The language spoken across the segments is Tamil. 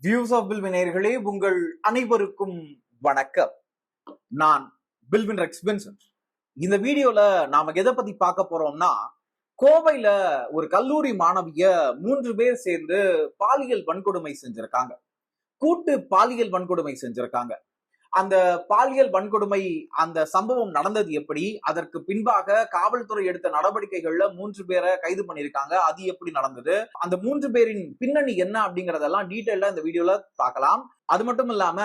வியூஸ் ஆஃப் பில்வின் நேயர்களே, உங்கள் அனைவருக்கும் வணக்கம். நான் பில்வின் ரெக்ஸ்பென்சன். இந்த வீடியோல நாம எதை பத்தி பார்க்க போறோம்னா, கோவையில ஒரு கல்லூரி மாணவிய 3 பேர் சேர்ந்து பாலியல் வன்கொடுமை செஞ்சிருக்காங்க. கூட்டு பாலியல் வன்கொடுமை செஞ்சிருக்காங்க. அந்த பாலியல் வன்கொடுமை அந்த சம்பவம் நடந்தது எப்படி, அதற்கு பின்பாக காவல்துறை எடுத்த நடவடிக்கைகள்ல 3 பேரை கைது பண்ணிருக்காங்க. அது எப்படி நடந்தது, அந்த 3 பேரின் பின்னணி என்ன அப்படிங்கறதெல்லாம் டீடைலா இந்த வீடியோல பார்க்கலாம். அது மட்டும் இல்லாம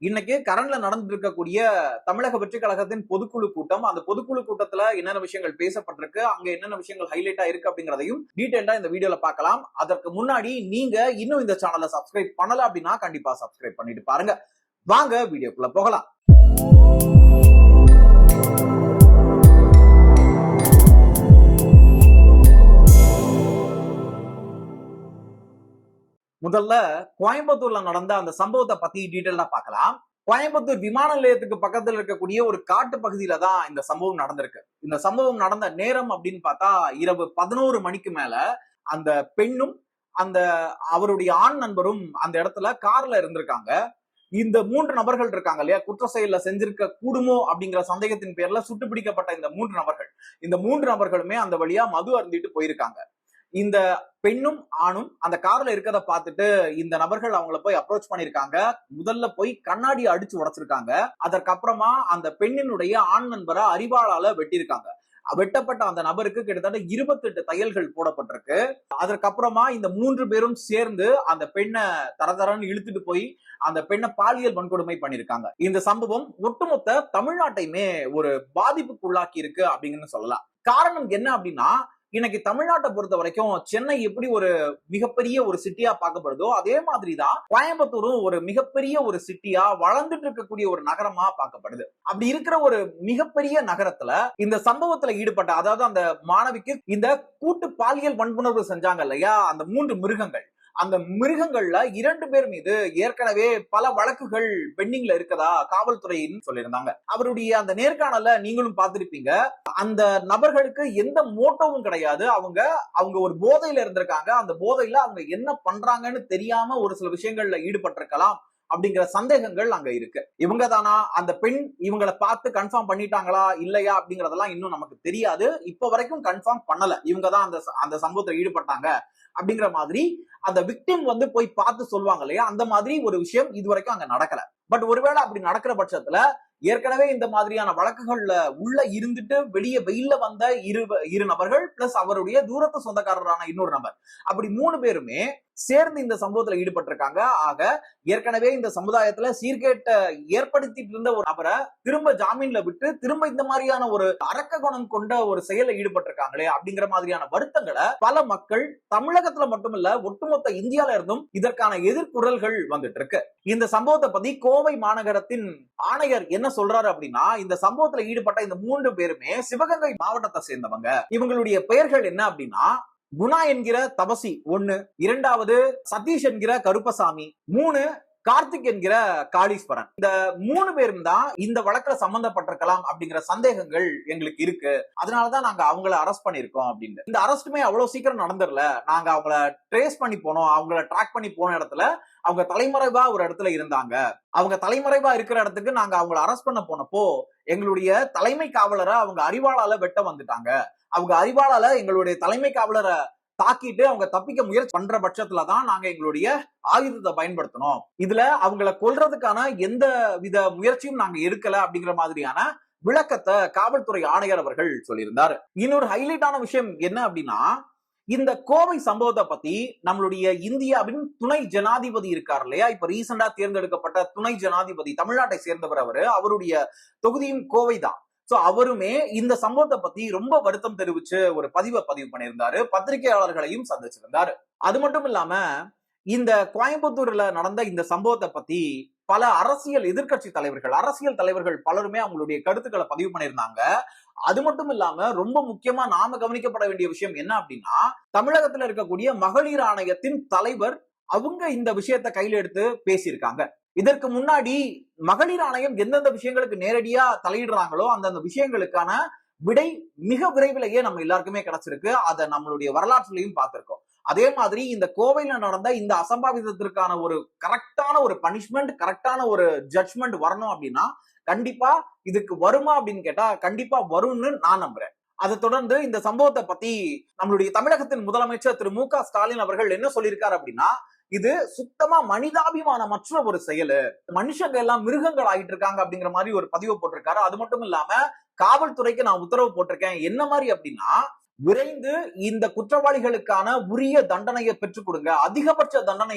இன்னைக்கு கரண்ட்ல நடந்துட்டு இருக்கக்கூடிய தமிழக வெற்றி கழகத்தின் பொதுக்குழு கூட்டம், அந்த பொதுக்குழு கூட்டத்துல என்னென்ன விஷயங்கள் பேசப்பட்டிருக்கு, அங்க என்னென்ன விஷயங்கள் ஹைலைட்டா இருக்கு அப்படிங்கறதையும் டீடைலா இந்த வீடியோல பார்க்கலாம். அதற்கு முன்னாடி நீங்க இன்னும் இந்த சேனலை சப்ஸ்கிரைப் பண்ணல அப்படின்னா கண்டிப்பா சப்ஸ்கிரைப் பண்ணிட்டு பாருங்க. வாங்க வீடியோக்குள்ள போகலாம். முதல்ல கோயம்புத்தூர்ல நடந்த அந்த சம்பவத்தை பத்தி டீடைலா பார்க்கலாம். கோயம்புத்தூர் விமான நிலையத்துக்கு பக்கத்துல இருக்கக்கூடிய ஒரு காட்டு பகுதியில தான் இந்த சம்பவம் நடந்திருக்கு. இந்த சம்பவம் நடந்த நேரம் அப்படின்னு பார்த்தா இரவு 11 மணிக்கு மேல அந்த பெண்ணும் அந்த அவருடைய ஆண் நண்பரும் அந்த இடத்துல கார்ல இருந்திருக்காங்க. இந்த 3 நபர்கள் இருக்காங்க இல்லையா, குற்ற செயல செஞ்சிருக்க கூடுமோ அப்படிங்கிற சந்தேகத்தின் பேர்ல சுட்டு பிடிக்கப்பட்ட இந்த 3 நபர்களுமே அந்த வழியா மது அருந்திட்டு போயிருக்காங்க. இந்த பெண்ணும் ஆணும் அந்த கார்ல இருக்கிறத பார்த்துட்டு இந்த நபர்கள் அவங்கள போய் அப்ரோச் பண்ணிருக்காங்க. முதல்ல போய் கண்ணாடி அடிச்சு உடைச்சிருக்காங்க. அதற்கப்புறமா அந்த பெண்ணினுடைய ஆண் நண்பரை அரிவாளால வெட்டியிருக்காங்க. வெட்டப்பட்ட அந்த நபருக்கு கிட்டத்தட்ட 28 தையல்கள் போடப்பட்டிருக்கு. அதற்கப்புறமா இந்த 3 பேரும் சேர்ந்து அந்த பெண்ணை தரதரன்னு இழுத்துட்டு போய் அந்த பெண்ணை பாலியல் வன்கொடுமை பண்ணிருக்காங்க. இந்த சம்பவம் ஒட்டுமொத்த தமிழ்நாட்டையுமே ஒரு பாதிப்புக்குள்ளாக்கி இருக்கு அப்படின்னு சொல்லலாம். காரணம் என்ன அப்படின்னா, இன்னைக்கு தமிழ்நாட்டை பொறுத்த வரைக்கும் சென்னை எப்படி ஒரு மிகப்பெரிய ஒரு சிட்டியா பார்க்கப்படுதோ அதே மாதிரிதான் கோயம்புத்தூரும் ஒரு மிகப்பெரிய ஒரு சிட்டியா வளர்ந்துட்டு இருக்கக்கூடிய ஒரு நகரமா பார்க்கப்படுது. அப்படி இருக்கிற ஒரு மிகப்பெரிய நகரத்துல இந்த சம்பவத்துல ஈடுபட்ட, அதாவது அந்த மாணவிக்கு இந்த கூட்டு பாலியல் வன்புணர்வு செஞ்சாங்க இல்லையா, அந்த 3 மிருகங்கள், அந்த மிருகங்கள்ல 2 பேர் மீது ஏற்கனவே பல வழக்குகள் பெண்டிங்ல இருக்கதா காவல்துறையின் சொல்லியிருந்தாங்க. அவருடைய அந்த நேர்காணல நீங்களும் பார்த்திருப்பீங்க. அந்த நபர்களுக்கு எந்த மோட்டவும் கிடையாது. அவங்க ஒரு போதையில இருந்திருக்காங்க. அந்த போதையில அவங்க என்ன பண்றாங்கன்னு தெரியாம ஒரு சில விஷயங்கள்ல ஈடுபட்டிருக்கலாம் அப்படிங்கிற சந்தேகங்கள் அங்க இருக்கு. இவங்க தானா அந்த பெண், இவங்களை பார்த்து கன்ஃபார்ம் பண்ணிட்டாங்களா இல்லையா அப்படிங்கறதெல்லாம் இன்னும் நமக்கு தெரியாது. இப்ப வரைக்கும் கன்ஃபார்ம் பண்ணல இவங்க தான் அந்த சம்பவத்தில் ஈடுபட்டாங்க அப்படிங்கிற மாதிரி. அந்த விக்டிம் போய் பார்த்து சொல்லுவாங்க இல்லையா, அந்த மாதிரி ஒரு விஷயம் இதுவரைக்கும் அங்க நடக்கல. பட் ஒருவேளை அப்படி நடக்கிற பட்சத்துல ஏற்கனவே இந்த மாதிரியான வழக்குகள்ல உள்ள இருந்துட்டு வெளியே வெயில்ல வந்த இரு நபர்கள் பிளஸ் அவருடைய தூரத்து சொந்தக்காரரான இன்னொரு நபர், அப்படி 3 பேருமே சேர்ந்து இந்த சம்பவத்துல ஈடுபட்டிருக்காங்க. ஆக ஏற்கனவே இந்த சமுதாயத்துல சீர்கேட்டை ஏற்படுத்திட்டு இருந்த ஒரு நபரை திரும்ப ஜாமீன்ல விட்டு திரும்ப இந்த மாதிரியான ஒரு அரக்க குணம் கொண்ட ஒரு செயல ஈடுபட்டிருக்காங்களே அப்படிங்கிற மாதிரியான வருத்தங்களை பல மக்கள் தமிழகத்துல மட்டுமல்ல ஒட்டுமொத்த இந்தியால இருந்தும் இதற்கான எதிர்குரல்கள் வந்துட்டு இருக்கு. இந்த சம்பவத்தை பத்தி கோவை மாநகரத்தின் ஆணையர் என்ன சொல்றாரு அப்படின்னா, இந்த சம்பவத்துல ஈடுபட்ட இந்த 3 பேருமே சிவகங்கை மாவட்டத்தை சேர்ந்தவங்க. இவங்களுடைய பெயர்கள் என்ன அப்படின்னா, குணா என்கிற தபசி 1, 2வது சதீஷ் என்கிற கருப்பசாமி, 3 கார்த்திக் என்கிற காளீஸ்வரன். இந்த 3 பேரும் தான் இந்த வழக்குல சம்பந்தப்பட்டிருக்கலாம் அப்படிங்கிற சந்தேகங்கள் எங்களுக்கு இருக்கு. அதனாலதான் நாங்க அவங்கள அரெஸ்ட் பண்ணிருக்கோம் அப்படின்னு. இந்த அரெஸ்ட்டுமே அவ்வளவு சீக்கிரம் நடந்துடல. நாங்க அவங்கள ட்ரேஸ் பண்ணி போனோம். அவங்கள ட்ராக் பண்ணி போன இடத்துல அவங்க தலைமறைவா ஒரு இடத்துல இருந்தாங்க. அவங்க தலைமறைவா இருக்கிற இடத்துக்கு நாங்க அவங்கள அரெஸ்ட் பண்ண போனப்போ எங்களுடைய தலைமை காவலரை அவங்க அரிவாளால வெட்ட வந்துட்டாங்க. அவங்க அரிவாளால எங்களுடைய தலைமை காவலரை தாக்கிட்டு அவங்க தப்பிக்க முயற்சி பண்ற பட்சத்துலதான் நாங்க எங்களுடைய ஆயுதத்தை பயன்படுத்தணும். இதுல அவங்களை கொல்றதுக்கான எந்த வித முயற்சியும் நாங்க எடுக்கல அப்படிங்கிற மாதிரியான விளக்கத்தை காவல்துறை ஆணையர் அவர்கள் சொல்லியிருந்தாரு. இன்னொரு ஹைலைட்டான விஷயம் என்ன அப்படின்னா, இந்த கோவை சம்பவத்தை பத்தி நம்மளுடைய இந்தியாவின் துணை ஜனாதிபதி இருக்கார் இல்லையா, இப்ப ரீசெண்டா தேர்ந்தெடுக்கப்பட்ட துணை ஜனாதிபதி தமிழ்நாட்டை சேர்ந்தவர். அவருடைய தொகுதியும் கோவை தான். சோ அவருமே இந்த சம்பவத்தை பத்தி ரொம்ப வருத்தம் தெரிவிச்சு ஒரு பதிவு பண்ணியிருந்தாரு. பத்திரிகையாளர்களையும் சந்திச்சிருந்தாரு. அது மட்டும் இல்லாம இந்த கோயம்புத்தூர்ல நடந்த இந்த சம்பவத்தை பத்தி பல அரசியல் எதிர்கட்சி தலைவர்கள், அரசியல் தலைவர்கள் பலருமே அவங்களுடைய கருத்துக்களை பதிவு பண்ணியிருந்தாங்க. அது மட்டும் இல்லாம ரொம்ப முக்கியமா நாம கவனிக்கப்பட வேண்டிய விஷயம் என்ன அப்படின்னா, தமிழகத்துல இருக்கக்கூடிய மகளிர் ஆணையத்தின் தலைவர் அவங்க இந்த விஷயத்தை கையில எடுத்து பேசியிருக்காங்க. இதற்கு முன்னாடி மகளிர் ஆணையம் எந்தெந்த விஷயங்களுக்கு நேரடியா தலையிடுறாங்களோ அந்தந்த விஷயங்களுக்கான விடை மிக விரைவிலேயே நம்ம எல்லாருக்குமே கிடைச்சிருக்கு. அதை நம்மளுடைய வரலாற்றுலையும் பார்த்திருக்கோம். அதே மாதிரி இந்த கோவையில நடந்த இந்த அசம்பாவிதத்திற்கான ஒரு கரெக்டான ஒரு பனிஷ்மெண்ட், கரெக்டான ஒரு ஜட்ஜ்மெண்ட் வரணும் அப்படின்னா கண்டிப்பா இதுக்கு வருமா அப்படின்னு கேட்டா கண்டிப்பா வரும்னு நான் நம்புறேன். அதை தொடர்ந்து இந்த சம்பவத்தை பத்தி நம்மளுடைய தமிழகத்தின் முதலமைச்சர் திரு மு க ஸ்டாலின் அவர்கள் என்ன சொல்லியிருக்காரு அப்படின்னா, இது சுத்தமா மனிதாபிமானமற்ற ஒரு செயலு, மனுஷங்க எல்லாம் மிருகங்கள் ஆகிட்டு இருக்காங்க அப்படிங்கிற மாதிரி ஒரு பதிவு போட்டிருக்காரு. அது மட்டும் இல்லாம காவல்துறைக்கு நான் உத்தரவு போட்டிருக்கேன். என்ன மாதிரி அப்படின்னா, விரைந்து இந்த குற்றவாளிகளுக்கான உரிய தண்டனையை பெற்றுக் கொடுங்க, அதிகபட்ச தண்டனை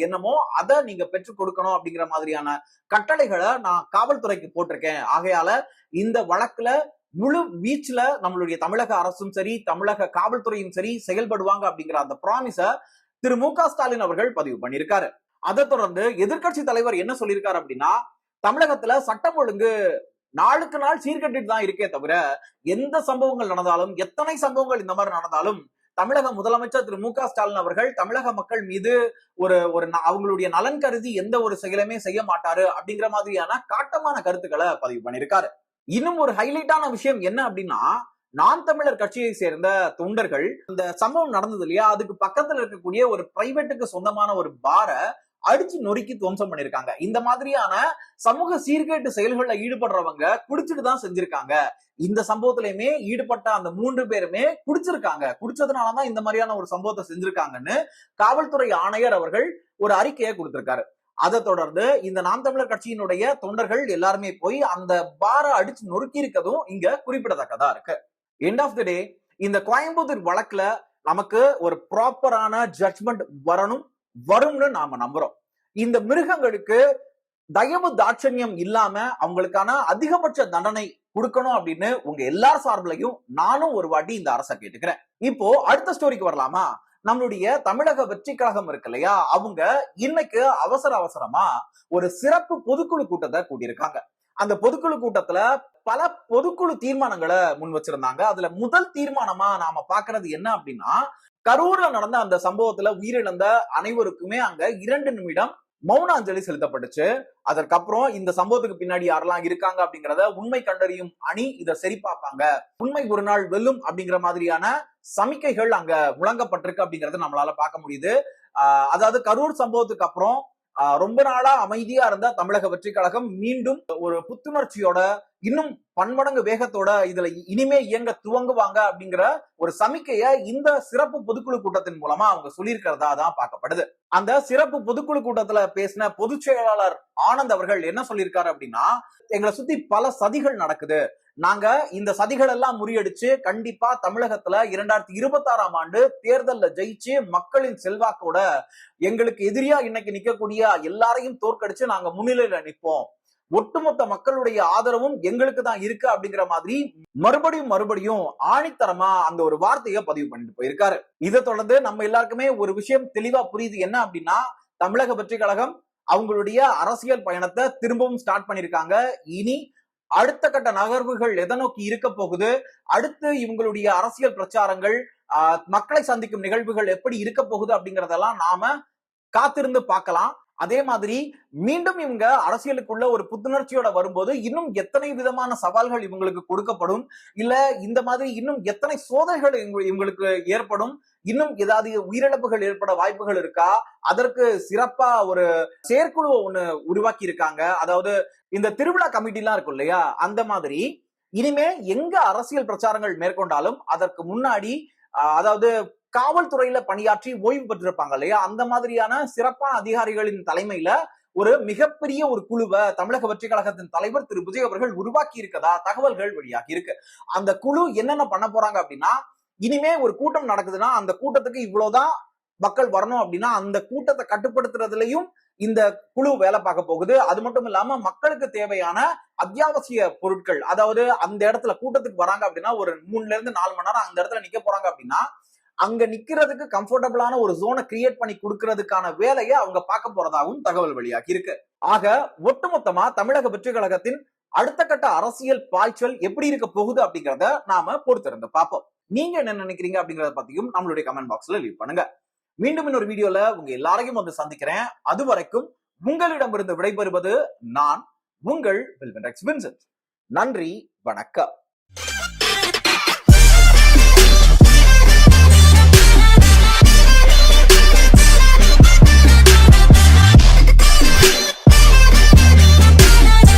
என்னமோ அதை நீங்க பெற்றுக் கொடுக்கணும் அப்படிங்கிற மாதிரியான கட்டளைகளை நான் காவல்துறைக்கு போட்டிருக்கேன். ஆகையால இந்த வழக்குல முழு வீச்சுல நம்மளுடைய தமிழக அரசும் சரி, தமிழக காவல்துறையும் சரி செயல்படுவாங்க அப்படிங்கிற அந்த ப்ராமிஸ திரு மு க ஸ்டாலின் அவர்கள் பதிவு பண்ணியிருக்காரு. அதை தொடர்ந்து எதிர்க்கட்சி தலைவர் என்ன சொல்லியிருக்காரு அப்படின்னா, தமிழகத்துல சட்டம் ஒழுங்கு நாளுக்கு நாள் சீர்கட்டிட்டு தான் இருக்கே தவிர எந்த சம்பவங்கள் நடந்தாலும், எத்தனை சம்பவங்கள் இந்த மாதிரி நடந்தாலும் தமிழக முதலமைச்சர் திரு மு க ஸ்டாலின் அவர்கள் தமிழக மக்கள் மீது ஒரு அவங்களுடைய நலன் கருதி எந்த ஒரு செயலுமே செய்ய மாட்டாரு அப்படிங்கிற மாதிரியான காட்டமான கருத்துக்களை பதிவு பண்ணியிருக்காரு. இன்னும் ஒரு ஹைலைட்டான விஷயம் என்ன அப்படின்னா, நாம் தமிழர் கட்சியை சேர்ந்த தொண்டர்கள் இந்த சம்பவம் நடந்தது இல்லையா, அதுக்கு பக்கத்துல இருக்கக்கூடிய ஒரு பிரைவேட்டுக்கு சொந்தமான ஒரு பார அடிச்சு நொறுக்கி துவம்சம் பண்ணிருக்காங்க. இந்த மாதிரியான சமூக சீர்கேட்டு செயல்களில் ஈடுபடுறவங்க குடிச்சிட்டு தான் செஞ்சிருக்காங்க. இந்த சம்பவத்திலயுமே ஈடுபட்ட அந்த 3 பேருமே குடிச்சிருக்காங்க. குடிச்சதுனாலதான் இந்த மாதிரியான ஒரு சம்பவத்தை செஞ்சிருக்காங்கன்னு காவல்துறை ஆணையர் அவர்கள் ஒரு அறிக்கையை கொடுத்திருக்காரு. அதை தொடர்ந்து இந்த நாம் தமிழர் கட்சியினுடைய தொண்டர்கள் எல்லாருமே போய் அந்த பார அடிச்சு நொறுக்கி இருக்கதும் இங்க குறிப்பிடத்தக்கதா இருக்கு. எண்ட் ஆஃப் தி டே இந்த கோயம்புத்தூர் வழக்குல நமக்கு ஒரு ப்ராப்பரான ஜட்ஜ்மெண்ட் வரும்னு நாம நம்புறோம். இந்த மிருகங்களுக்கு தயவு தாட்சண்யம் இல்லாம அவங்களுக்கான அதிகபட்ச தண்டனை கொடுக்கணும் அப்படின்னு உங்க எல்லார் சார்பிலையும் நானும் ஒரு வாட்டி இந்த அரசை கேட்டுக்கிறேன். இப்போ அடுத்த ஸ்டோரிக்கு வரலாமா? நம்மளுடைய தமிழக வெற்றி கழகம் இருக்கு இல்லையா, அவங்க இன்னைக்கு அவசரமா ஒரு சிறப்பு பொதுக்குழு கூட்டத்தை கூட்டியிருக்காங்க. அந்த பொதுக்குழு கூட்டத்துல பல பொதுக்குழு தீர்மானங்களை முன் வச்சிருந்தாங்க. அதுல முதல் தீர்மானமா நாம பாக்குறது என்ன அப்படின்னா, கரூர்ல நடந்த அந்த சம்பவத்துல உயிரிழந்த அனைவருக்குமே அங்க 2 நிமிடம் மௌன அஞ்சலி செலுத்தப்பட்டுச்சு. அதற்கப்புறம் இந்த சம்பவத்துக்கு பின்னாடி யாரெல்லாம் இருக்காங்க அப்படிங்கறத உண்மை கண்டறியும் அணி இதை சரி பார்ப்பாங்க, உண்மை ஒரு நாள் வெல்லும் அப்படிங்கிற மாதிரியான சமிக்கைகள் அங்க முழங்கப்பட்டிருக்கு அப்படிங்கறத நம்மளால பார்க்க முடியுது. அதாவது கரூர் சம்பவத்துக்கு அப்புறம் ரொம்ப நாளா அமைதியா இருந்த தமிழக வெற்றி கழகம் மீண்டும் ஒரு புத்துணர்ச்சியோட இன்னும் பன்மடங்கு வேகத்தோட இதுல இனிமே இயங்க துவங்குவாங்க அப்படிங்கிற ஒரு சமிக்கைய இந்த சிறப்பு பொதுக்குழு கூட்டத்தின் மூலமா அவங்க சொல்லியிருக்கிறதா தான் பார்க்கப்படுது. அந்த சிறப்பு பொதுக்குழு கூட்டத்துல பேசின பொதுச் செயலாளர் ஆனந்த் அவர்கள் என்ன சொல்லியிருக்காரு அப்படின்னா, எங்களை சுத்தி பல சதிகள் நடக்குது, நாங்க இந்த சதிகள் எல்லாம் முறியடிச்சு கண்டிப்பா தமிழகத்துல 2026ஆம் ஆண்டு தேர்தல்ல ஜெயிச்சு மக்களின் செல்வாக்கோட எங்களுக்கு எதிரியா இன்னைக்கு நிக்கக்கூடிய எல்லாரையும் தோற்கடிச்சு நாங்க முன்னிலையில நிற்போம், ஒட்டுமொத்த மக்களுடைய ஆதரவும் எங்களுக்கு தான் இருக்கு அப்படிங்கிற மாதிரி மறுபடியும் ஆணித்தரமா அந்த ஒரு வார்த்தையை பதிவு பண்ணிட்டு போயிருக்காரு. இதை தொடர்ந்து நம்ம எல்லாருக்குமே ஒரு விஷயம் தெளிவா புரியுது. என்ன அப்படின்னா, தமிழக வெற்றி கழகம் அவங்களுடைய அரசியல் பயணத்தை திரும்பவும் ஸ்டார்ட் பண்ணிருக்காங்க. இனி அடுத்த கட்ட நகர்வுகள் எதை நோக்கி இருக்க போகுது, அடுத்து இவங்களுடைய அரசியல் பிரச்சாரங்கள், மக்களை சந்திக்கும் நிகழ்வுகள் எப்படி இருக்க போகுது அப்படிங்கறதெல்லாம் நாம காத்திருந்து பார்க்கலாம். அதே மாதிரி மீண்டும் இவங்க அரசியலுக்குள்ள ஒரு புத்துணர்ச்சியோட வரும்போது இன்னும் எத்தனை விதமான சவால்கள் இவங்களுக்கு கொடுக்கப்படும், இல்ல இந்த மாதிரி இன்னும் எத்தனை சோதனைகள் இவங்களுக்கு ஏற்படும், இன்னும் ஏதாவது உயிரிழப்புகள் ஏற்பட வாய்ப்புகள் இருக்கா, அதற்கு சிறப்பா ஒரு செயற்குழுவை ஒண்ணு உருவாக்கி இருக்காங்க. அதாவது இந்த திருவிழா கமிட்டி எல்லாம் இருக்கும் இல்லையா, அந்த மாதிரி இனிமே எங்க அரசியல் பிரச்சாரங்கள் மேற்கொண்டாலும் அதற்கு முன்னாடி அதாவது காவல்துறையில பணியாற்றி ஓய்வு பெற்றிருப்பாங்க இல்லையா, அந்த மாதிரியான சிறப்பான அதிகாரிகளின் தலைமையில ஒரு மிகப்பெரிய ஒரு குழுவை தமிழக வெற்றி கழகத்தின் தலைவர் திரு விஜய் அவர்கள் உருவாக்கி இருக்கதா தகவல்கள் வெளியாகி இருக்கு. அந்த குழு என்னென்ன பண்ண போறாங்க அப்படின்னா, இனிமே ஒரு கூட்டம் நடக்குதுன்னா அந்த கூட்டத்துக்கு இவ்வளவுதான் மக்கள் வரணும் அப்படின்னா அந்த கூட்டத்தை கட்டுப்படுத்துறதுலயும் இந்த குழு வேலை பார்க்க போகுது. அது மட்டும் இல்லாம மக்களுக்கு தேவையான அத்தியாவசிய பொருட்கள், அதாவது அந்த இடத்துல கூட்டத்துக்கு வராங்க அப்படின்னா ஒரு 3ல இருந்து 4 மணி நேரம் அந்த இடத்துல நிக்க போறாங்க அப்படின்னா அங்க நிக்கிறதுக்கு கம்ஃபர்டபுளான ஒரு ஜோனை கிரியேட் பண்ணி கொடுக்கறதுக்கான வேலையை அவங்க பார்க்க போறதாகவும் தகவல் வெளியாகி இருக்கு. ஆக ஒட்டுமொத்தமா தமிழக வெற்றி கழகத்தின் அடுத்த கட்ட அரசியல் பாய்ச்சல் எப்படி இருக்க போகுது அப்படிங்கறத நாம பொறுத்திருந்து பார்ப்போம். நீங்க என்ன நினைக்கிறீங்க அப்படிங்கறத பத்தியும் நம்மளுடைய கமெண்ட் பாக்ஸ்ல லீவ் பண்ணுங்க. மீண்டும் இன்னொரு வீடியோல உங்க எல்லாரையும் வந்து சந்திக்கிறேன். அது வரைக்கும் உங்களிடமிருந்து விடைபெறுவது நான் உங்கள் வின்சென்ட். நன்றி, வணக்கம்.